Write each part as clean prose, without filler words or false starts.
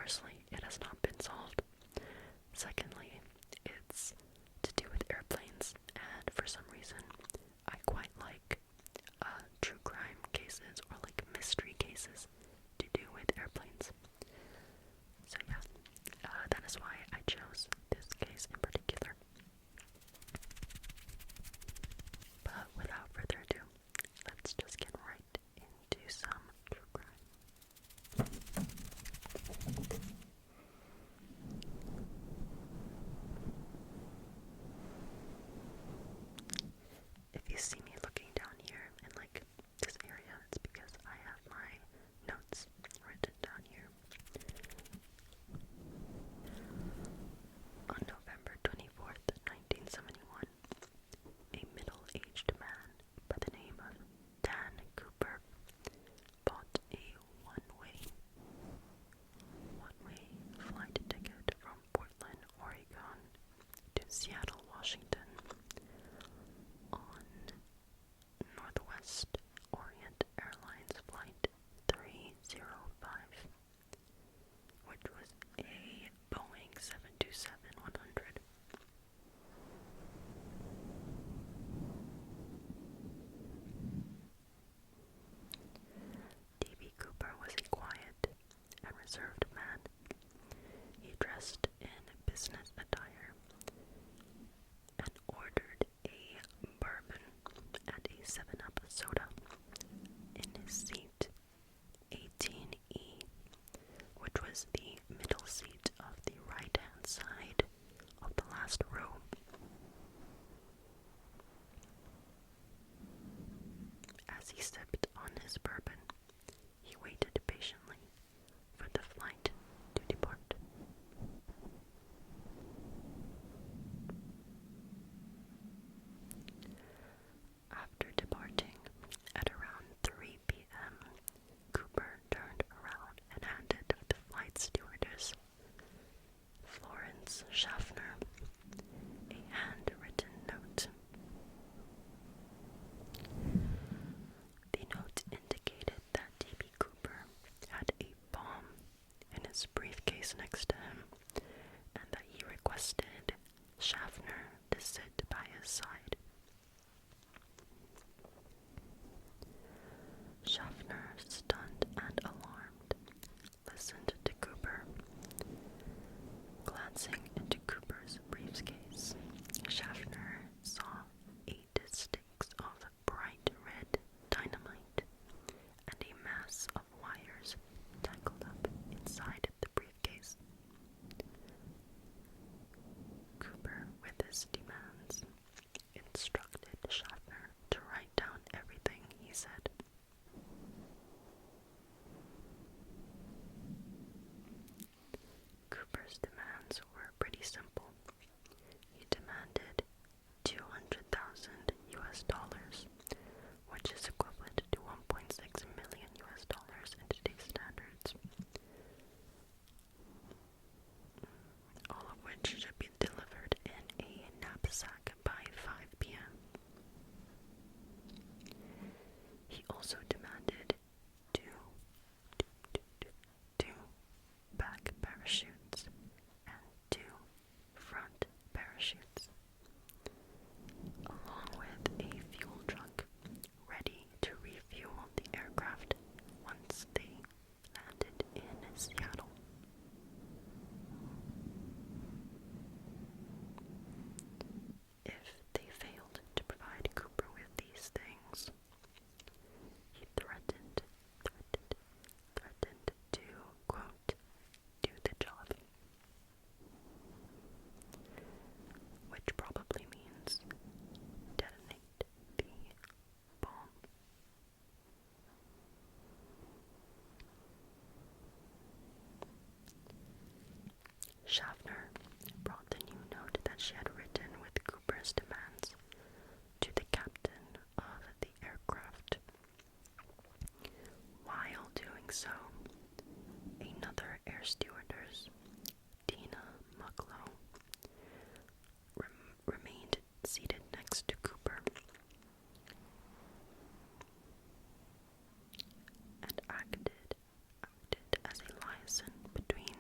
Firstly, it has not been solved. Secondly, it's to do with airplanes, and for some reason, I quite like true crime cases or like mystery cases to do with airplanes. So yeah, that is why I chose this case in particular. But without further ado, let's just get right into some true crime. If you see me looking down here in like this area, it's because I have my notes written down here. On November 24th, 1971, a middle-aged man by the name of Dan Cooper bought a one-way flight ticket from Portland, Oregon to Seattle, Washington on Northwestern Airlines Flight 305, which was a Boeing 727-100. D.B. Cooper was a quiet and reserved man. He dressed in business attire and ordered a bourbon and a 7-Up soda in his seat 18E, which was the middle seat of the right-hand side of the last row. As he sipped on his bourbon, he waited patiently for the flight to depart. After departing at around 3 p.m., Cooper turned around and handed the flight stewardess, Florence Schaffner, a handwritten note. The note indicated that D.B. Cooper had a bomb in his briefcase next to him, and that he requested Schaffner to sit by his side. Schaffner, stunned and alarmed, listened to Cooper. Glancing into Cooper's briefcase, Schaffner saw 8 sticks of bright red dynamite and a mass of wires tangled up inside the briefcase. Cooper, with his demands, instructed Schaffner to write down everything he said. Cooper's demands were pretty simple. He demanded $200,000, which is equivalent to 1.6 million US dollars in today's standards. All of which should be delivered in a knapsack by 5 p.m. He also demanded two back parachutes and 2 front parachutes, along with a fuel truck ready to refuel the aircraft once they landed in Seattle. If they failed to provide Cooper with these things, he threatened to, quote, do the job. Which probably means detonate the bomb. Schaffner brought the new note that she had written with Cooper's demands to the captain of the aircraft. While doing so, another air stewardess, Dina Mucklow, remained seated next to Cooper and acted as a liaison between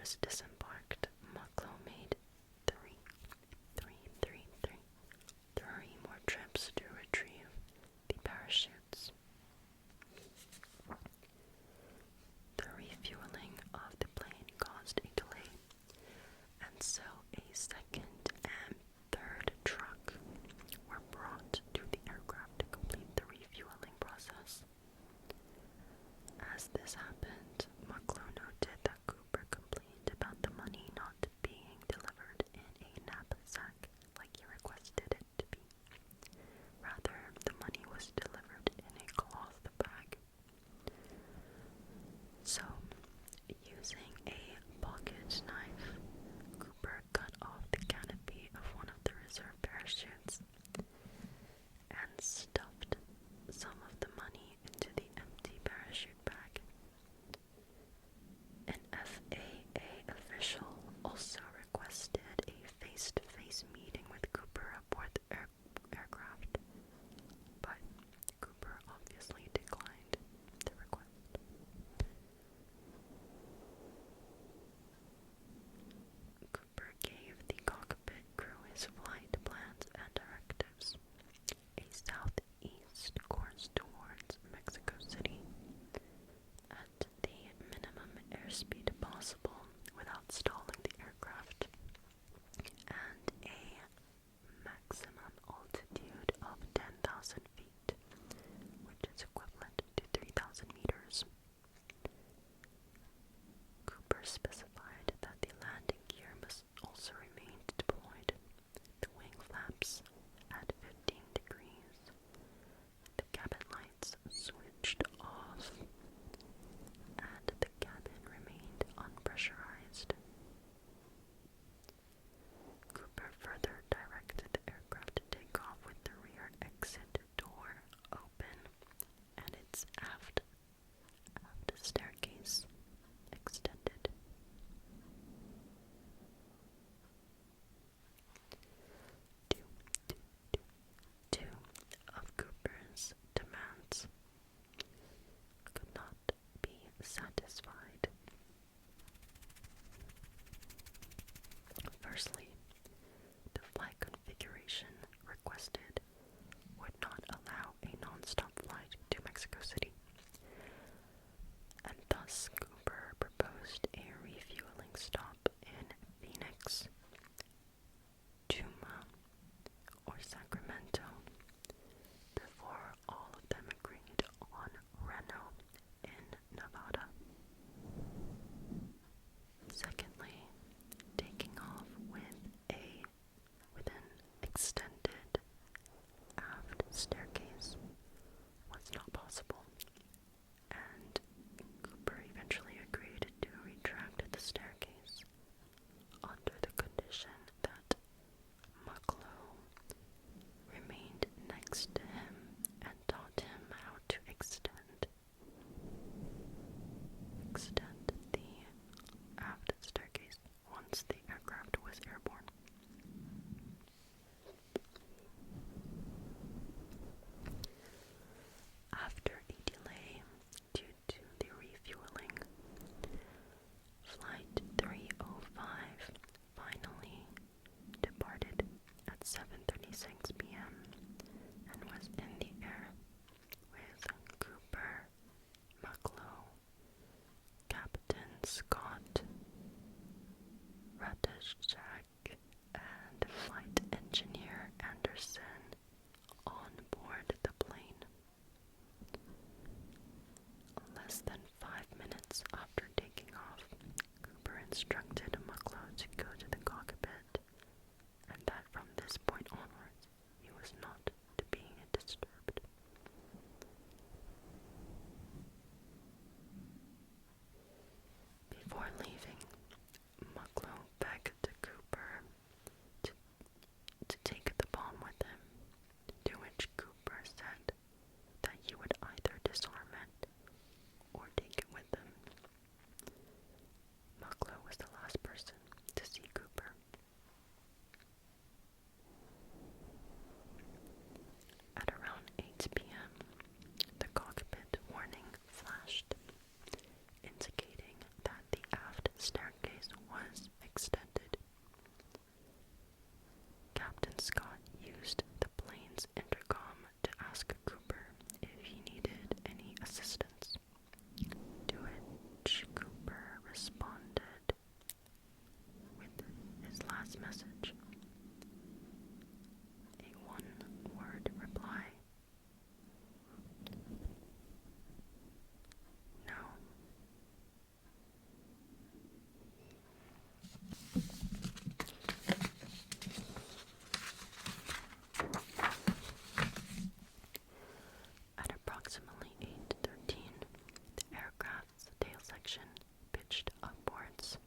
was disembarked, Mucklow made three more trips to retrieve the parachutes. The refueling of the plane caused a delay, and so a second and third truck were brought to the aircraft to complete the refueling process. As this happened, Mucklow noted that Cooper complained about the money not being delivered in a knapsack like he requested it to be. Rather, the money was delivered in a cloth bag. So, using a pocket knife, Cooper cut off the canopy of one of the reserve parachutes and stuffed some of the money into the empty parachute bag. An FAA official also requested a face-to-face meeting with Cooper aboard the aircraft, but Cooper obviously declined the request. Cooper gave the cockpit crew his flight plans and directives: a southeast course towards Mexico City at the minimum airspeed possible without stalling the aircraft, and a maximum altitude of 10,000 feet, which is equivalent to 3,000 meters. Cooper specified that the landing gear must also remain deployed, the wing flaps at 15 degrees, the cabin lights switched off, and the cabin remained unpressurized. Cooper further directed the aircraft to take off with the rear exit door open and its aft staircase extended. Two of Cooper's demands could not be satisfied. Firstly, the flight configuration requested would not allow a non-stop flight to Mexico City, and thus Cooper proposed a refueling stop in Phoenix, Yuma, or Sacramento before all of them agreed on Reno in Nevada. Secondly, taking off with an extended aft staircase was not possible, and Cooper eventually agreed to retract the staircase under the condition that Mucklow remained next to him and taught him how to extend the aft staircase once the aircraft was airborne. After a delay due to the refueling, Flight 305 finally departed at 7:36 p.m. and was in the air with Cooper, Mucklow, Captain Scott, Ratashak, and Flight Engineer Anderson on board the plane. Less than 5 minutes after taking off, Cooper instructed Mucklow to go to the cockpit, and that from this point onwards, he was not to be disturbed. Before leaving, Mucklow begged Cooper to take the bomb with him, to which Cooper said that he would either disarm it or take it with him. Mucklow was the last person Scott used the plane's intercom to ask Cooper if he needed any assistance, to which Cooper responded with his last message, a one-word reply: no. At approximately 8:13, the aircraft's tail section pitched upwards,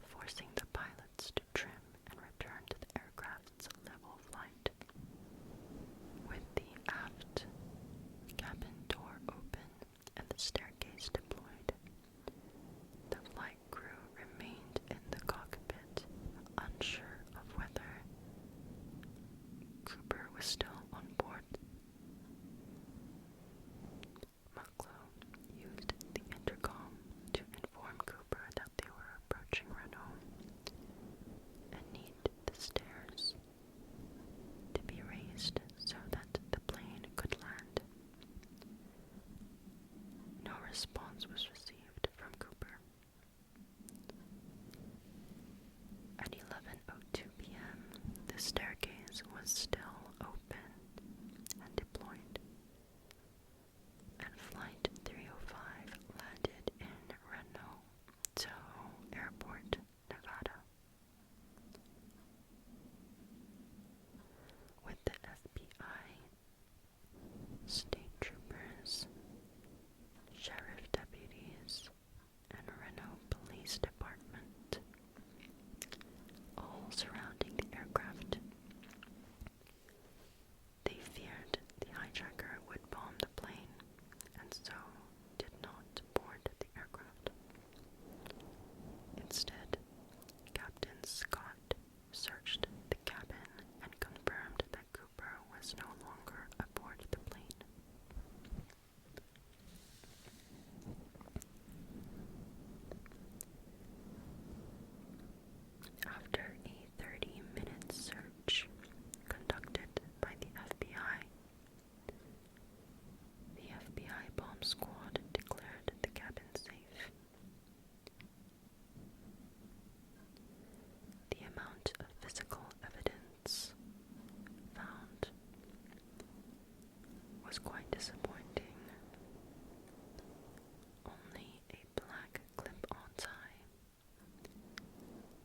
forcing the pilots to trim and return to the aircraft's level flight. With the aft cabin door open and the staircase deployed, the flight crew remained in the cockpit, unsure of whether Cooper was still on board. Mucklow used the intercom to inform Cooper that they were approaching Renault and needed the stairs to be raised so that the plane could land. No response was received from Cooper. At 11:02 p.m., the staircase was still open and deployed, and Flight 305 landed in Reno Tahoe Airport, Nevada. With the FBI, state troopers, sheriff deputies, and Reno Police Department all surrounding the aircraft. They feared the hijacker would bomb the plane, and so did not board the aircraft. Instead, Captain Scott searched the cabin and confirmed that Cooper was no longer aboard the plane. After a 30-minute search conducted by the FBI bomb squad declared the cabin safe. The amount of physical evidence found was quite disappointing. Only a black clip-on tie,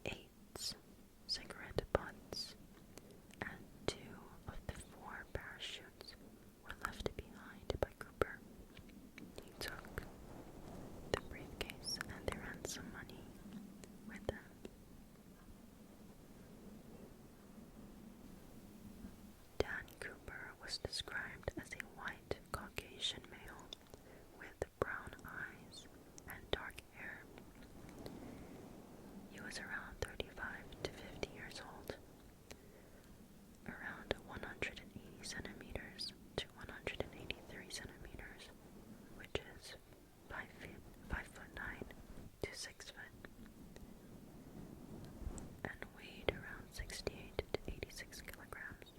8 cigarette butts, and 2 of the 4 parachutes were left behind by Cooper. He took the briefcase and the ransom money with him. Dan Cooper was described as a white Caucasian male with brown eyes and dark hair. He was around 35 to 50 years old, around 180 centimeters to 183 centimeters, which is 5'9" to 6 foot, and weighed around 68 to 86 kilograms.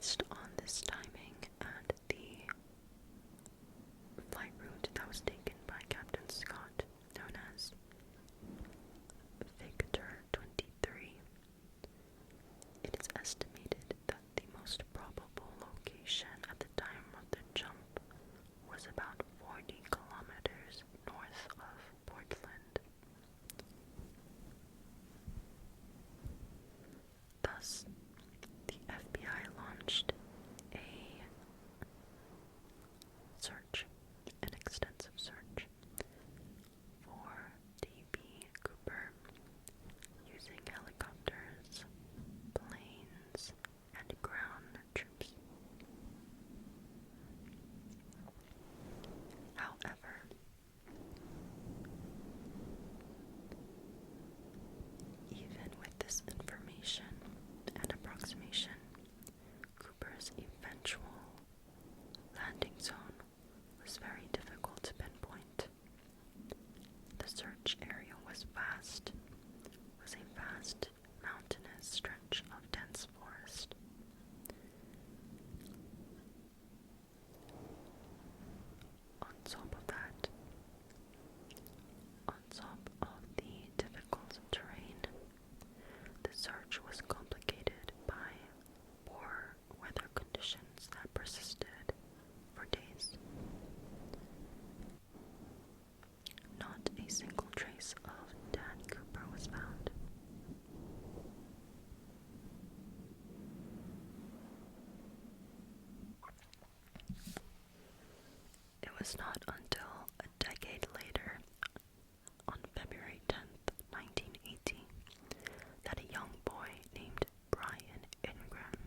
Based on this timing and the flight route that was taken by Captain Scott, known as Victor 23, it is estimated that the most probable location at the time of the jump was about 40 kilometers north of Portland. Thus, the FBI launched a search, an extensive search, for D.B. Cooper using helicopters, planes, and ground troops. However, even with this information and approximation, Cooper's eventual landing zone was very difficult to pinpoint. The search area was a vast mountainous stretch of dense forest. On top of the difficult terrain, the search was complicated by poor weather conditions that persisted for days. Not a single trace of Dan Cooper was found. It was not until a decade later, on February 10th, 1980, that a young boy named Brian Ingram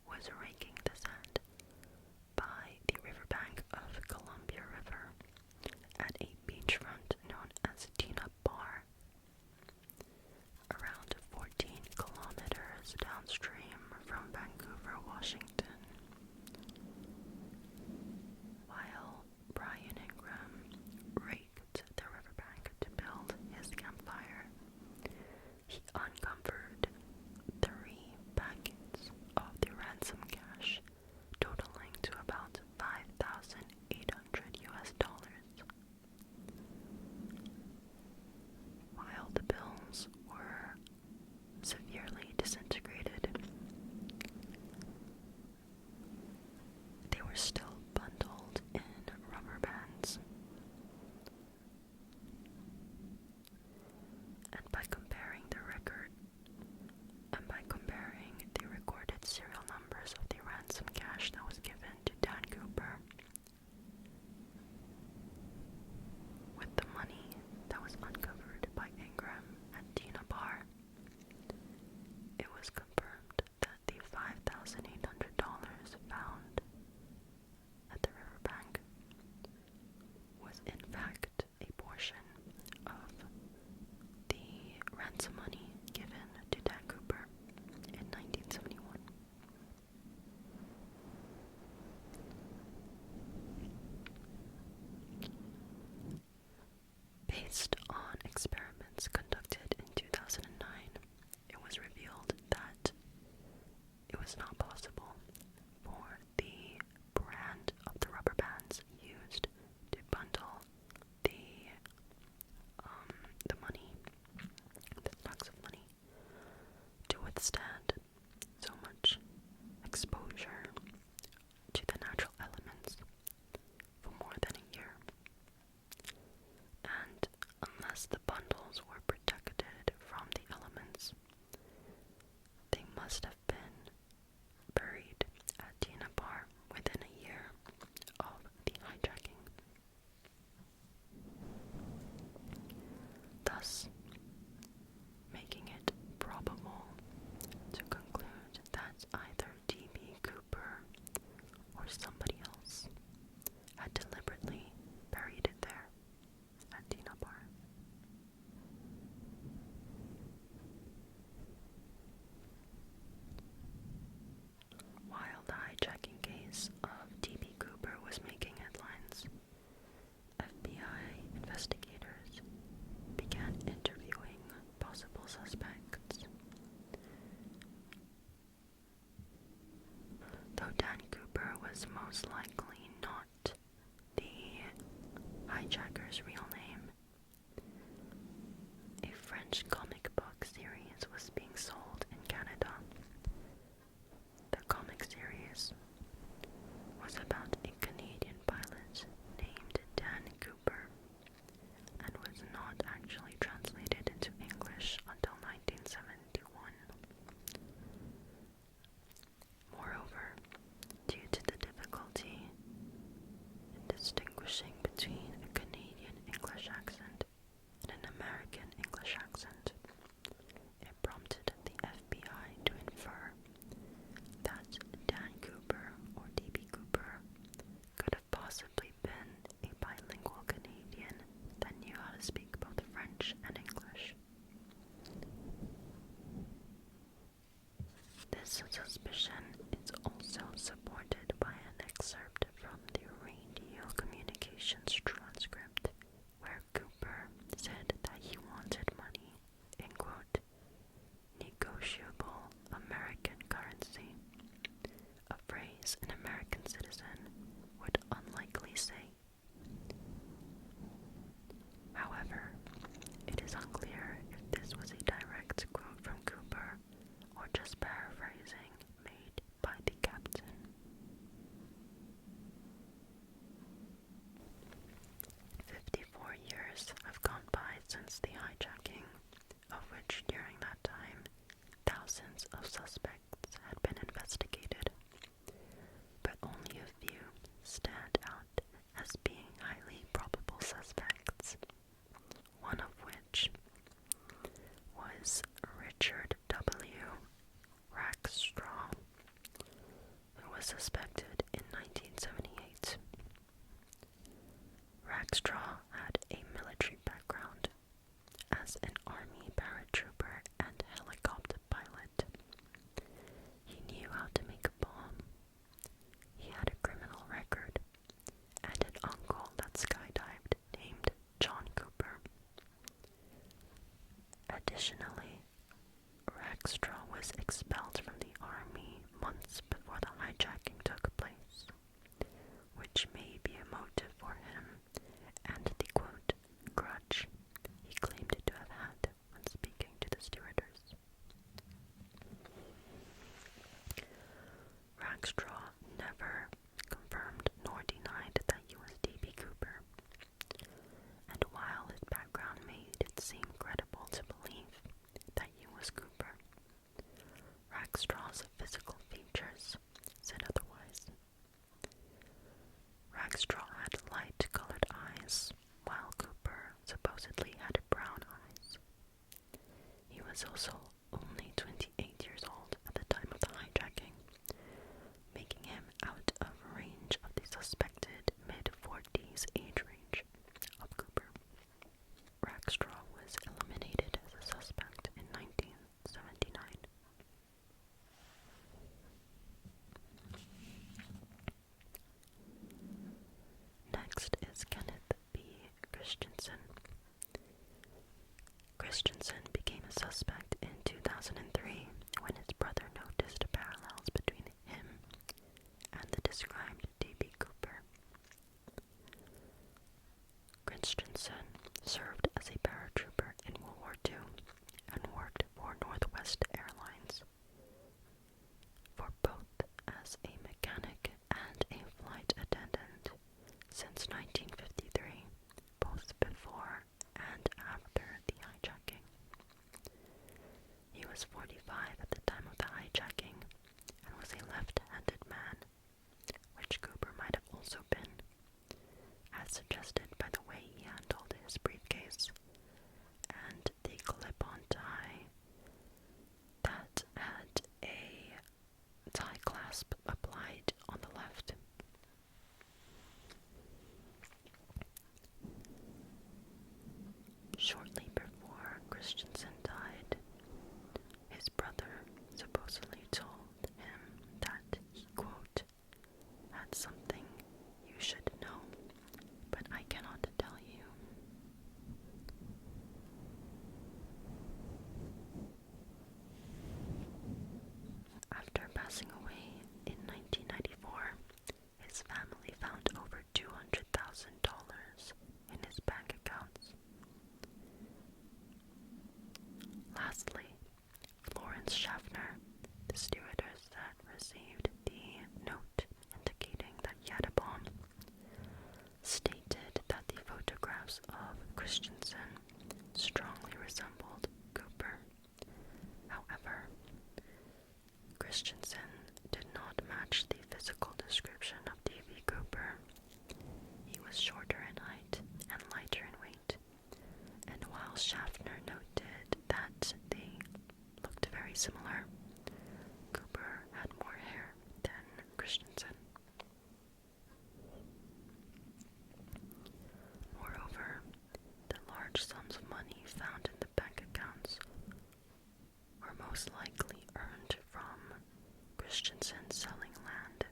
was raking the sand by the riverbank of Columbia River at a beachfront known as Tina Bar, around 14 kilometers downstream from Vancouver, Washington. While Brian Ingram raked the riverbank to build his campfire, he uncovered 3 packets of the ransom cash, totaling to about $5,800 US. While the bills were severely disintegrated, they were still bundled in rubber bands. And by comparing the recorded serial numbers of the ransom cash that was given to Dan Cooper with the money that was uncovered by Ingram at Tina Bar, it was confirmed that the $5,800 found at the riverbank was in fact a portion of the ransom money given to Dan Cooper in 1971. Based on experiments conducted in 2009, it was revealed that it was not possible for the brand of the rubber bands used to bundle the money, the stacks of money, to withstand so much exposure to the natural elements for more than a year. And unless the bundles were protected from the elements, they must have been very suspected in 1978. Rackstraw had a military background as an Army paratrooper and helicopter pilot. He knew how to make a bomb. He had a criminal record and an uncle that skydived named John Cooper. Additionally, Rackstraw was expelled from the Army months before the hijacking took place, which may be a motive for him and the quote, grudge he claimed to have had when speaking to the stewardess. Rackstraw never confirmed nor denied that he was D.B. Cooper, and while his background made it seem credible to believe that he was Cooper, Rackstraw's physical features said otherwise. Rackstraw had light-colored eyes, while Cooper supposedly had brown eyes. He was also only 28 years old at the time of the hijacking, making him out of range of the suspected mid-40s age range of Cooper. Rackstraw was eliminated as a suspect in 1979. Next is Kenneth B. Christensen. Christensen became a suspect in 2003 when his brother noticed parallels between him and the described D.B. Cooper. Christensen served as a paratrooper in World War II and worked for Northwestern Airlines, for both as a mechanic and a flight attendant since 1953, both before and after the hijacking. He was 45 at the time of the hijacking and was a left-handed man, which Cooper might have also been, as suggested by the way he handled his briefcase and the clip-on tie that had a tie clasp applied on the left. Shortly before Christensen died, his brother supposedly told him that he, quote, had something you should know, but I cannot tell you. After passing away in 1994, his family found over $200,000 in his bank accounts. Lastly, Florence Schaffner, the stewardess that received the note indicating that he had a bomb, stated that the photographs of Christensen strongly resembled Cooper. However, Christensen did not match the physical description of D.B. Cooper. He was shorter in height and lighter in weight, and while Schaffner noted that they looked very similar, Cooper had more hair than Christensen. Moreover, the large sums of money found in the bank accounts were most likely earned from Christensen selling land.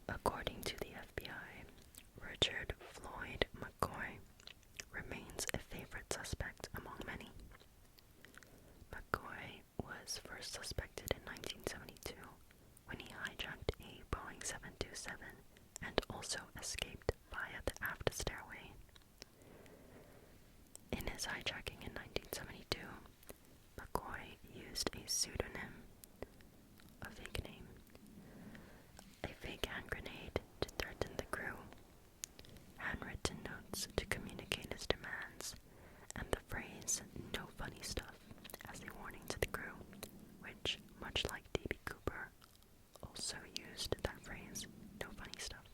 According to the FBI, Richard Floyd McCoy remains a favorite suspect among many. McCoy was first suspected in 1972 when he hijacked a Boeing 727 and also escaped via the aft stairway. In his hijacking in 1972, McCoy used a pseudonym, a fake name, a fake hand grenade to threaten the crew, handwritten notes to communicate his demands, and the phrase, "no funny stuff," as a warning to the crew, which, much like D.B. Cooper, also used that phrase, "no funny stuff."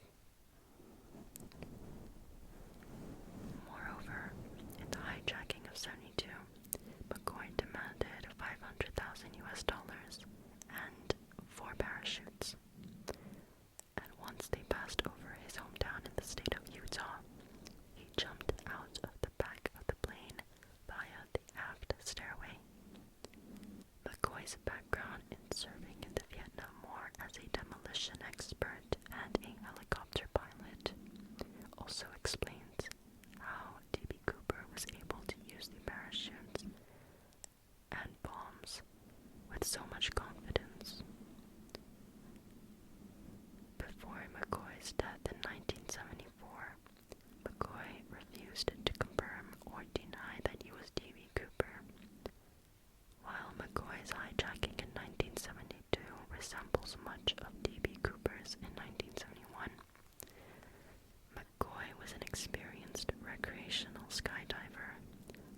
skydiver,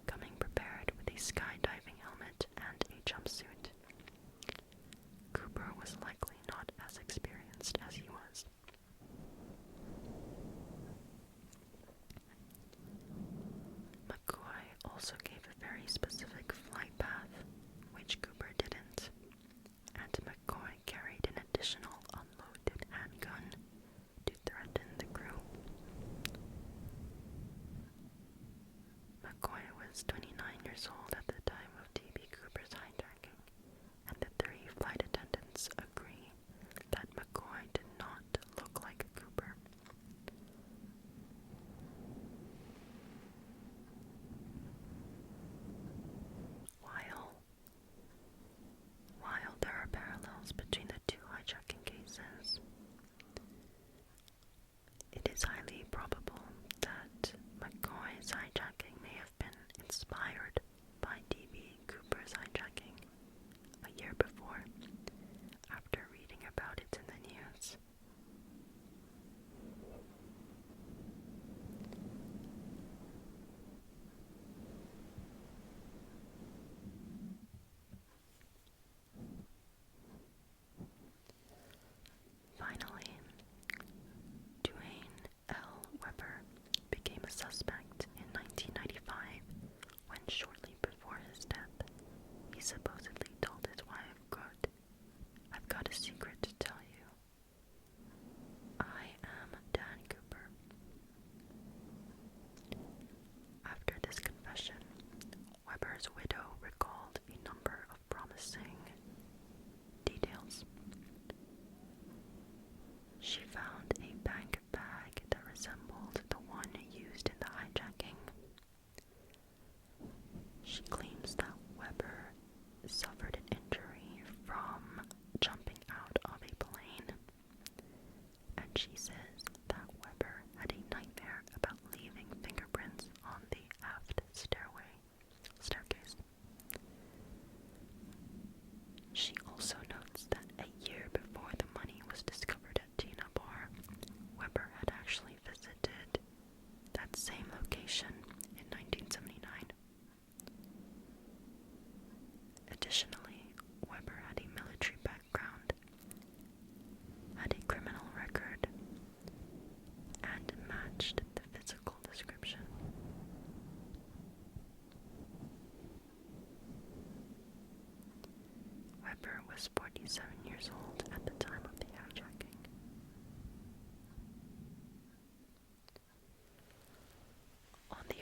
coming prepared with a skydiving helmet and a jumpsuit. Cooper was likely not as experienced as he was. McCoy also gave a very specific flight path, which Cooper didn't, and McCoy carried an additional unloaded handgun to threaten the crew. McCoy was 29 years old at the time of D.B. Cooper's hijacking, and the three flight attendants agree that McCoy did not look like Cooper. While there are parallels between the two hijacking cases, it is highly probable that McCoy's hijacking may have been inspired by D.B. Cooper's hijacking a year before, after reading about it in the news. Finally, Duane L. Weber became a suspect in 1995 when, shortly before his death, he supposedly told his wife, quote, "I've got a secret to tell you. I am Dan Cooper." After this confession, Weber's widow recalled a number of promising details. She found a bank bag that resembled the one used in the hijacking. She claims that Weber suffered an injury from jumping out of a plane, and she says that Weber had a nightmare about leaving fingerprints on the aft staircase. She also notes that a year before the money was discovered at Tina Bar, Weber had actually visited that same location in 1979. Additionally, Weber had a military background, had a criminal record, and matched the physical description. Weber was 47 years old at the time of the hijacking. On the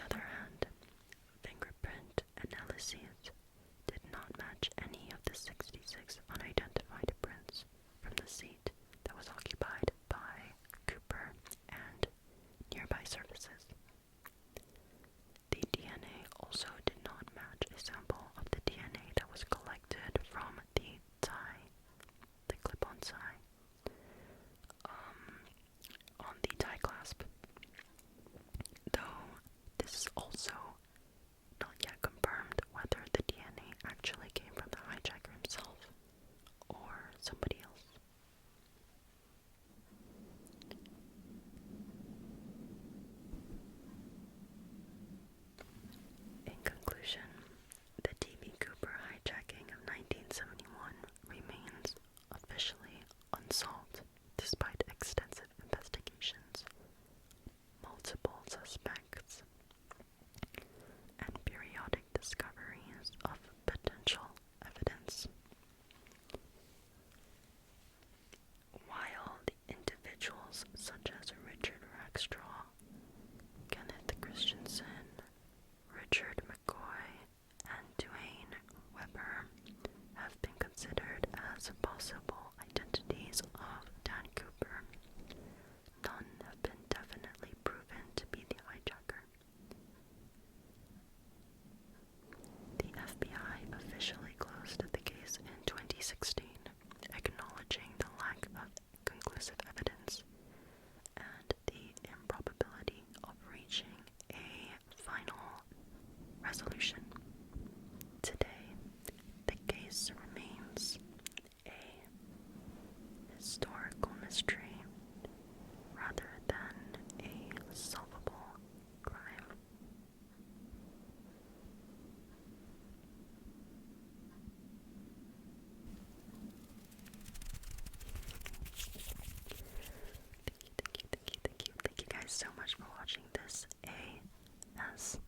so much for watching this ASMR.